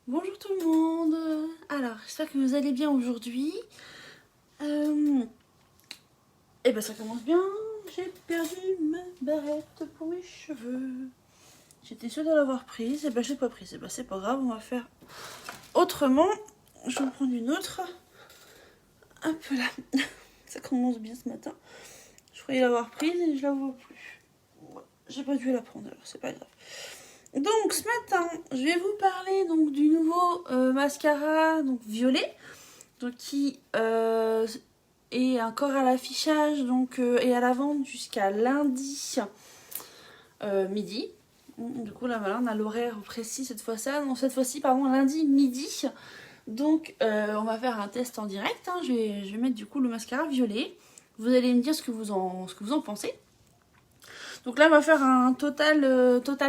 Bonjour tout le monde. Alors, j'espère que vous allez bien aujourd'hui. Et ben ça commence bien. J'ai perdu ma barrette pour mes cheveux. J'étais sûre de l'avoir prise. Et ben je l'ai pas prise. Et ben c'est pas grave, on va faire autrement. Je vais en prendre une autre. Hop là. Ça commence bien ce matin. Je croyais l'avoir prise et je la vois plus. Ouais, j'ai pas dû la prendre, alors c'est pas grave. Donc ce matin, je vais vous parler donc du nouveau mascara donc violet, donc qui est encore à l'affichage donc et à la vente jusqu'à lundi midi. Du coup là voilà, on a l'horaire précis cette fois-ci. Non, cette fois-ci pardon, lundi midi. Donc on va faire un test en direct. Hein. Je vais mettre du coup le mascara violet. Vous allez me dire ce que vous en pensez. Donc là, on va faire un total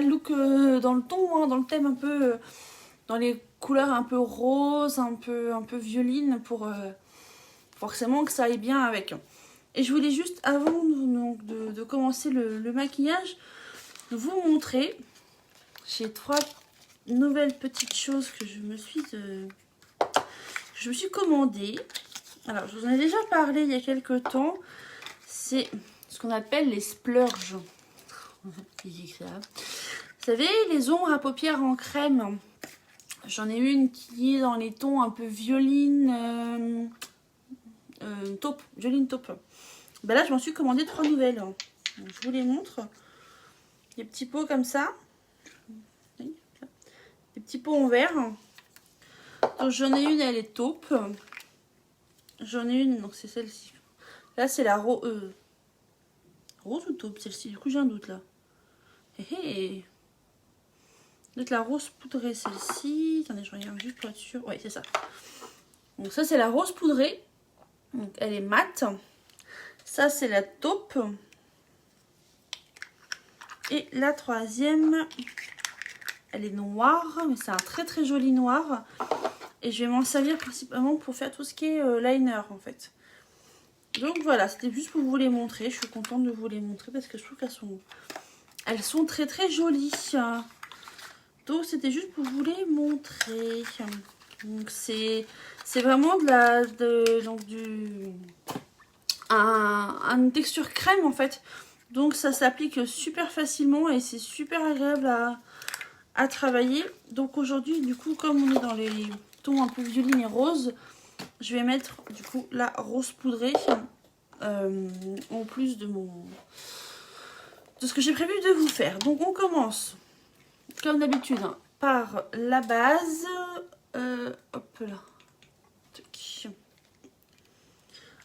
look dans le ton, hein, dans le thème un peu, dans les couleurs un peu rose, un peu violine, pour forcément que ça aille bien avec. Et je voulais juste, avant donc, de commencer le maquillage, vous montrer. J'ai 3 nouvelles petites choses que je me suis commandées. Alors, je vous en ai déjà parlé il y a quelques temps. C'est ce qu'on appelle les splurges. Vous savez, les ombres à paupières en crème. J'en ai une qui est dans les tons un peu violine taupe. Violine taupe. Ben là, je m'en suis commandé 3 nouvelles. Donc, je vous les montre. Des petits pots comme ça. Des petits pots en verre. Donc, j'en ai une, elle est taupe. J'en ai une, donc c'est celle-ci. Là, c'est la rose ou taupe, celle-ci. Du coup, j'ai un doute là. Hé peut-être la rose poudrée, celle-ci. Attendez, je regarde juste pour être sûre. Oui, c'est ça. Donc ça, c'est la rose poudrée. Donc elle est mate. Ça, c'est la taupe. Et la troisième, elle est noire. Mais c'est un très très joli noir. Et je vais m'en servir principalement pour faire tout ce qui est liner, en fait. Donc voilà, c'était juste pour vous les montrer. Je suis contente de vous les montrer parce que je trouve qu'elles sont très très jolies. Donc c'était juste pour vous les montrer. Donc c'est vraiment une texture crème en fait. Donc ça s'applique super facilement et c'est super agréable à travailler. Donc aujourd'hui du coup comme on est dans les tons un peu violine et rose, je vais mettre du coup la rose poudrée en plus de ce que j'ai prévu de vous faire. Donc on commence comme d'habitude hein, par la base. Hop là.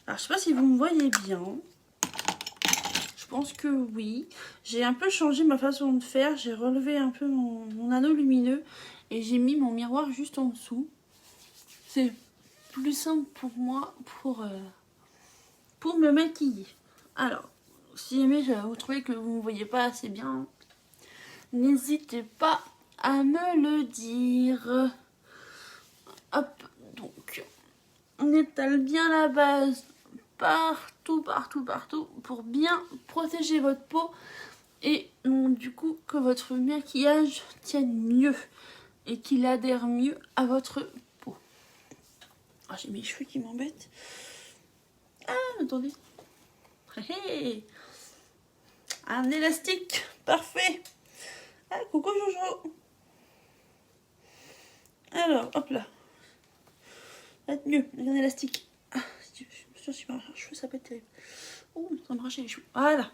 Alors, je sais pas si vous me voyez bien. Je pense que oui. J'ai un peu changé ma façon de faire. J'ai relevé un peu mon anneau lumineux. Et j'ai mis mon miroir juste en dessous. C'est plus simple pour moi pour me maquiller. Alors, si jamais vous trouvez que vous ne me voyez pas assez bien, n'hésitez pas à me le dire. Hop, donc, on étale bien la base partout pour bien protéger votre peau et du coup que votre maquillage tienne mieux et qu'il adhère mieux à votre peau. Ah, j'ai mes cheveux qui m'embêtent. Ah, attendez. Hey, un élastique, parfait. Ah, coucou Jojo. Alors, hop là. Ça va être mieux, un élastique. Ah, je me suis sur mes cheveux, ça peut être terrible. Oh, ça me rachait les cheveux. Voilà.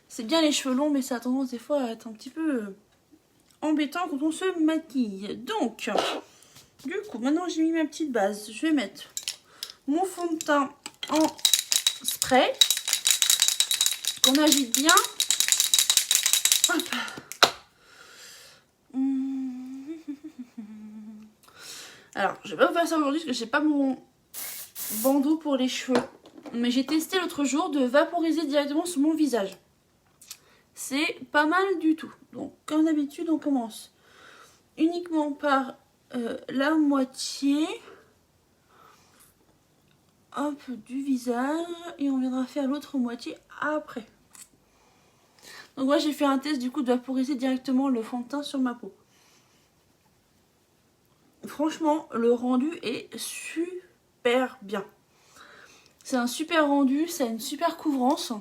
C'est bien les cheveux longs, mais ça a tendance des fois à être un petit peu embêtant quand on se maquille. Donc, du coup, maintenant j'ai mis ma petite base. Je vais mettre mon fond de teint en spray qu'on agite bien. Hop. Alors, je vais pas vous faire ça aujourd'hui parce que j'ai pas mon bandeau pour les cheveux. Mais j'ai testé l'autre jour de vaporiser directement sur mon visage. C'est pas mal du tout. Donc, comme d'habitude, on commence uniquement par la moitié hop, du visage et on viendra faire l'autre moitié après. Donc moi j'ai fait un test du coup de vaporiser directement le fond de teint sur ma peau. franchement, le rendu est super bien. C'est un super rendu, ça a une super couvrance.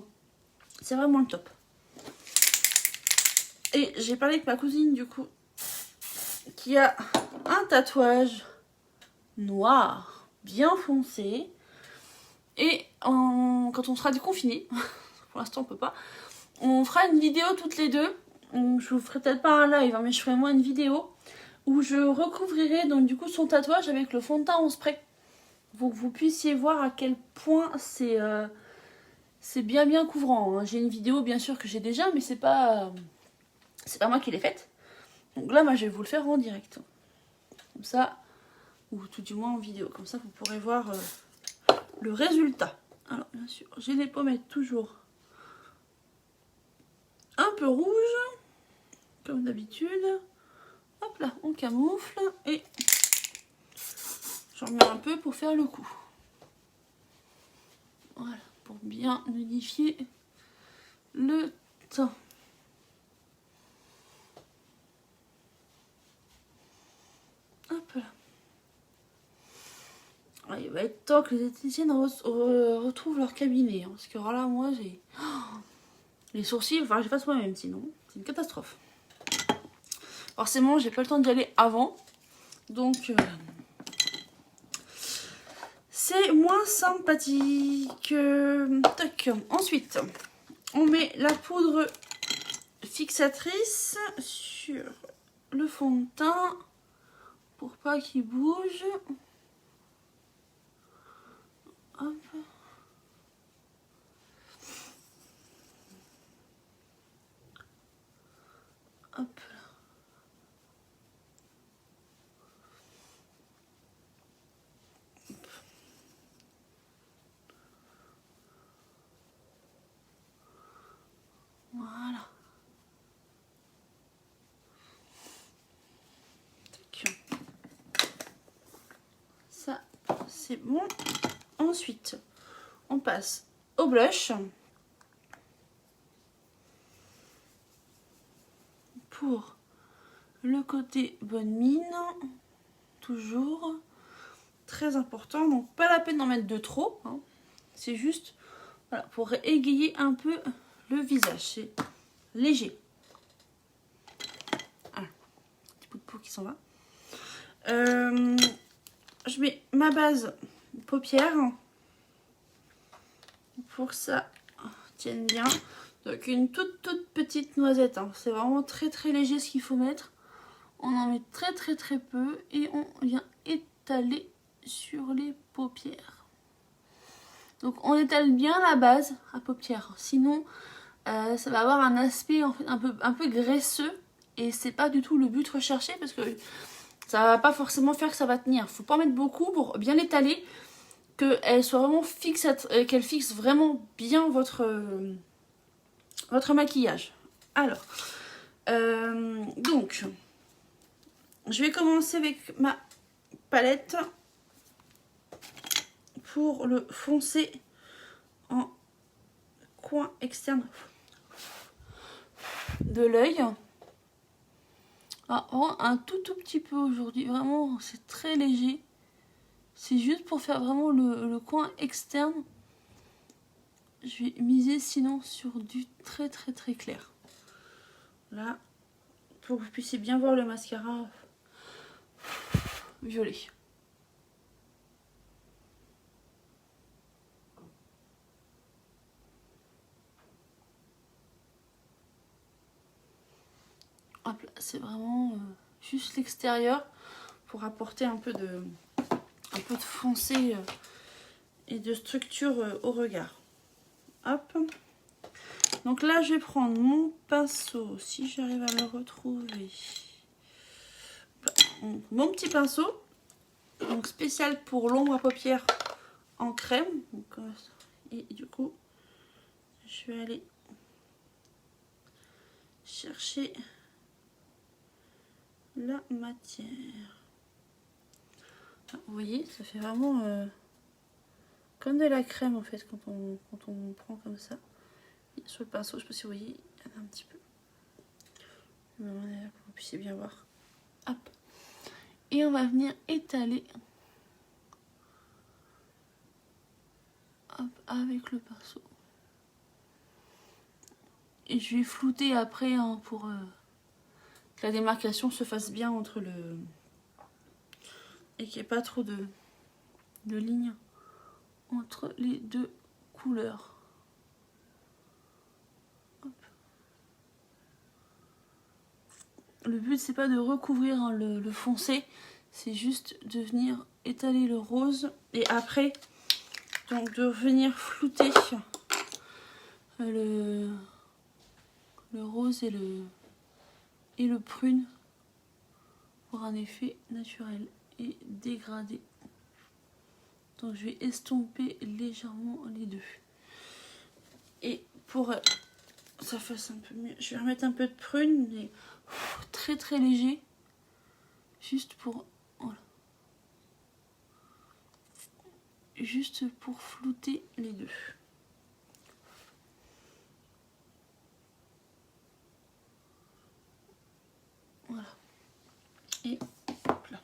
C'est vraiment le top. Et j'ai parlé avec ma cousine du coup, qui a un tatouage noir, bien foncé. Et quand on sera déconfiné, pour l'instant on peut pas, on fera une vidéo toutes les deux. Je vous ferai peut-être pas un live, hein, mais je ferai moi une vidéo où je recouvrirai donc du coup son tatouage avec le fond de teint en spray. Pour que vous puissiez voir à quel point c'est bien couvrant. Hein. J'ai une vidéo bien sûr que j'ai déjà, mais c'est pas moi qui l'ai faite. Donc là, moi je vais vous le faire en direct. Comme ça, ou tout du moins en vidéo. Comme ça, vous pourrez voir le résultat. Alors bien sûr, j'ai les pommettes toujours un peu rouges, comme d'habitude. Hop là, on camoufle et j'en mets un peu pour faire le coup. Voilà, pour bien unifier le teint. Hop là. Ah, il va être temps que les esthéticiennes retrouvent leur cabinet. Hein, parce que alors là, moi, j'ai... les sourcils, enfin, je fasse moi-même sinon. C'est une catastrophe. Forcément, j'ai pas le temps d'y aller avant. Donc, c'est moins sympathique. Tac. Ensuite, on met la poudre fixatrice sur le fond de teint pour pas qu'il bouge. Hop. Hop. Voilà. Ça, c'est bon. Ensuite, on passe au blush. Pour le côté bonne mine, toujours très important. Donc, pas la peine d'en mettre de trop. Hein. C'est juste voilà, pour égayer un peu le visage. C'est léger. Voilà. Petit bout de peau qui s'en va. Je mets ma base paupière pour que ça tienne bien. Donc une toute petite noisette. Hein. C'est vraiment très léger ce qu'il faut mettre. On en met très peu et on vient étaler sur les paupières. Donc on étale bien la base à paupières. Sinon ça va avoir un aspect en fait, un peu graisseux et c'est pas du tout le but recherché parce que ça va pas forcément faire que ça va tenir. Faut pas en mettre beaucoup pour bien l'étaler, qu'elle soit vraiment fixe, qu'elle fixe vraiment bien votre maquillage. Alors, donc, je vais commencer avec ma palette pour le foncer en coin externe de l'œil. Ah, un tout petit peu aujourd'hui, vraiment c'est très léger. C'est juste pour faire vraiment le coin externe. Je vais miser sinon sur du très clair. Là, pour que vous puissiez bien voir le mascara violet. Hop là, c'est vraiment juste l'extérieur pour apporter un peu de foncé et de structure au regard. Hop. Donc là, je vais prendre mon pinceau, si j'arrive à le retrouver. Mon petit pinceau, donc spécial pour l'ombre à paupières en crème. Donc, et du coup, je vais aller chercher la matière. Ah, vous voyez, ça fait vraiment comme de la crème en fait quand on prend comme ça. Et sur le pinceau, je sais pas si vous voyez, il y en a un petit peu. Pour que vous puissiez bien voir. Hop. Et on va venir étaler hop, avec le pinceau. Et je vais flouter après hein, pour que la démarcation se fasse bien entre le... et qu'il n'y ait pas trop de lignes entre les deux couleurs. Hop. Le but c'est pas de recouvrir hein, le foncé, c'est juste de venir étaler le rose et après donc de venir flouter le rose et le prune pour un effet naturel et dégradé. Donc je vais estomper légèrement les deux. Et pour ça fasse un peu mieux, je vais remettre un peu de prune, mais très très léger. Juste pour... Voilà. Juste pour flouter les deux. Voilà. Et hop là.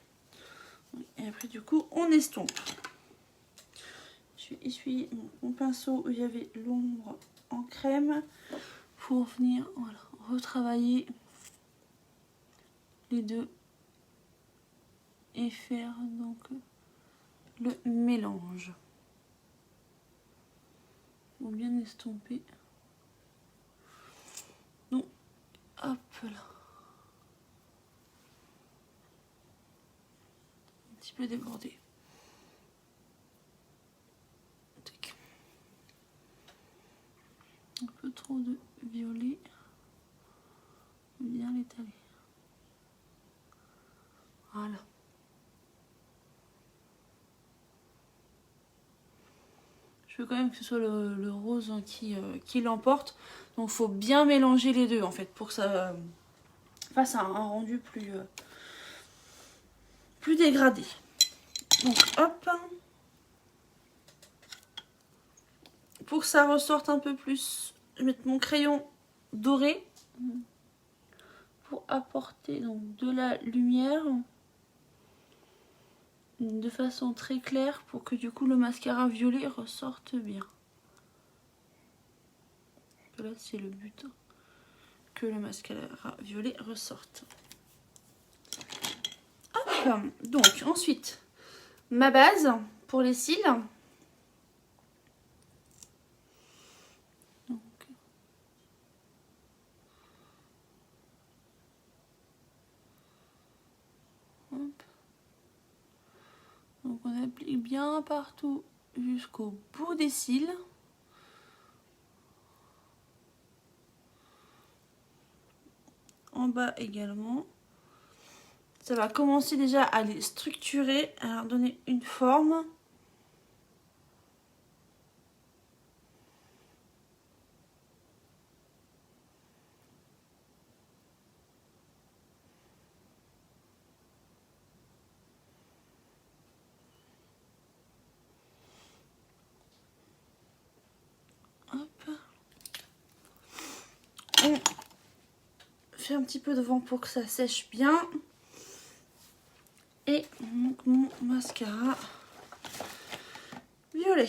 Et après du coup on estompe. Je vais essuyer mon pinceau où il y avait l'ombre en crème pour venir voilà, retravailler les deux et faire donc le mélange. Pour bien estomper. Donc hop là. Un petit peu débordé. Un peu trop de violet. Bien l'étaler. Voilà. Je veux quand même que ce soit le rose qui l'emporte. Donc il faut bien mélanger les deux en fait pour que ça fasse un rendu plus dégradé. Donc hop. Pour que ça ressorte un peu plus, je vais mettre mon crayon doré pour apporter donc de la lumière de façon très claire pour que du coup le mascara violet ressorte bien. Là c'est le but, que le mascara violet ressorte. Hop. Donc ensuite ma base pour les cils. Donc on applique bien partout jusqu'au bout des cils. En bas également. Ça va commencer déjà à les structurer, à leur donner une forme. Hop. On fait un petit peu de vent pour que ça sèche bien. Et donc mon mascara violet.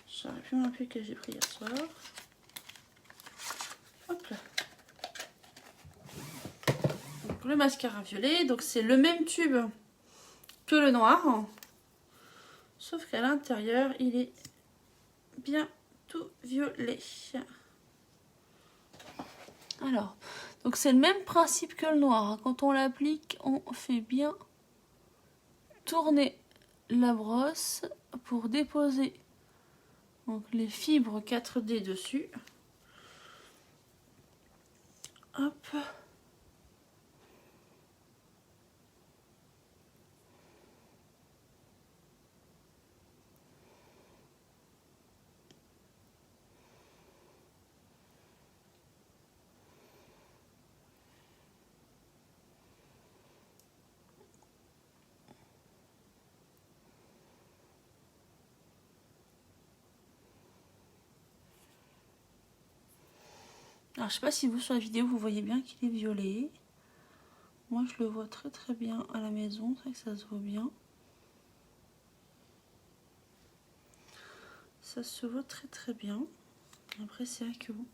J'aurais pu me rappeler que j'ai pris hier soir. Hop là. Donc le mascara violet, donc c'est le même tube que le noir. Sauf qu'à l'intérieur, il est bien tout violet. Alors, donc c'est le même principe que le noir. Quand on l'applique, on fait bien tourner la brosse pour déposer donc les fibres 4D dessus. Hop. Alors je sais pas si vous sur la vidéo vous voyez bien qu'il est violet. Moi je le vois très très bien à la maison, c'est vrai que ça se voit bien. Ça se voit très très bien. Après c'est vrai que bon,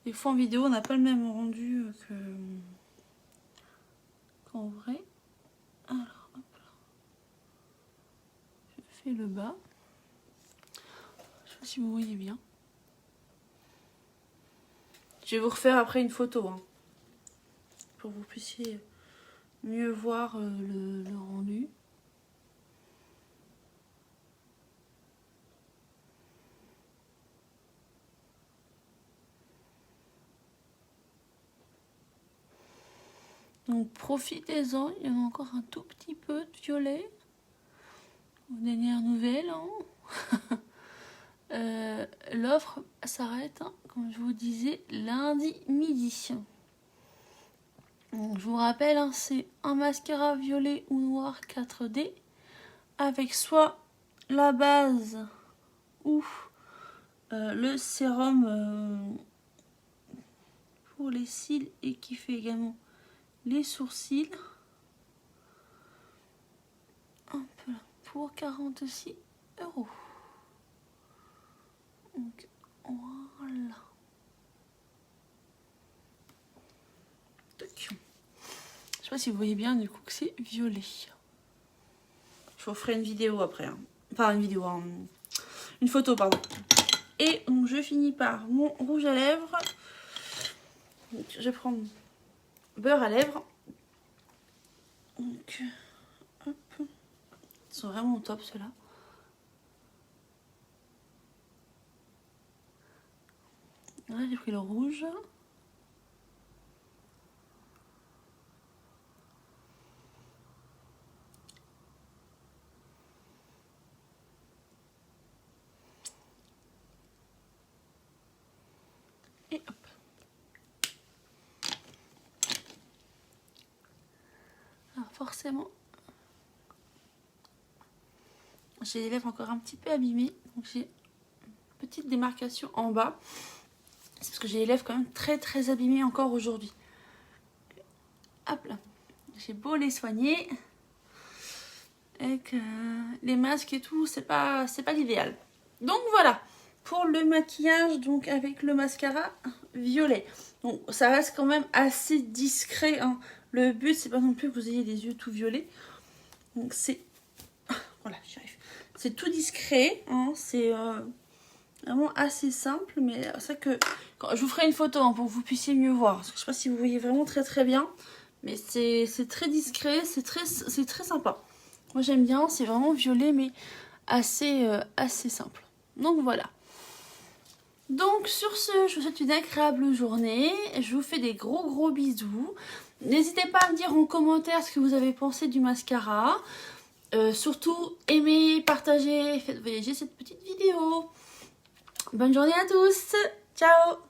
des fois en vidéo on n'a pas le même rendu qu'en vrai. Alors hop là. Je fais le bas. Je sais pas si vous voyez bien. Je vais vous refaire après une photo hein, pour que vous puissiez mieux voir le rendu. Donc profitez-en, il y en a encore un tout petit peu de violet. Aux dernières nouvelles. Hein. L'offre s'arrête, hein, comme je vous disais, lundi midi. Donc, je vous rappelle, hein, c'est un mascara violet ou noir 4D avec soit la base ou le sérum pour les cils et qui fait également les sourcils. Un peu là, pour 46 €. Donc voilà. Je sais pas si vous voyez bien du coup que c'est violet. Je vous ferai une vidéo après. Hein. Enfin une vidéo, hein. Une photo pardon. Et donc je finis par mon rouge à lèvres. Donc, je vais prendre beurre à lèvres. Donc hop. Ils sont vraiment au top ceux-là. Là j'ai pris le rouge. Et hop. Alors forcément, j'ai les lèvres encore un petit peu abîmées. Donc j'ai une petite démarcation en bas. C'est parce que j'ai les lèvres quand même très très abîmées encore aujourd'hui. Hop là. J'ai beau les soigner. Avec les masques et tout, c'est pas l'idéal. Donc voilà. Pour le maquillage, donc avec le mascara violet. Donc ça reste quand même assez discret. Hein. Le but, c'est pas non plus que vous ayez les yeux tout violets. Donc c'est... Voilà, j'y arrive. C'est tout discret. Hein. C'est vraiment assez simple. Mais c'est vrai que... Je vous ferai une photo hein, pour que vous puissiez mieux voir. Parce que je sais pas si vous voyez vraiment très très bien. Mais c'est très discret. C'est très sympa. Moi j'aime bien. C'est vraiment violet mais assez simple. Donc voilà. Donc sur ce, je vous souhaite une agréable journée. Je vous fais des gros bisous. N'hésitez pas à me dire en commentaire ce que vous avez pensé du mascara. Surtout, aimez, partagez et faites voyager cette petite vidéo. Bonne journée à tous. Ciao.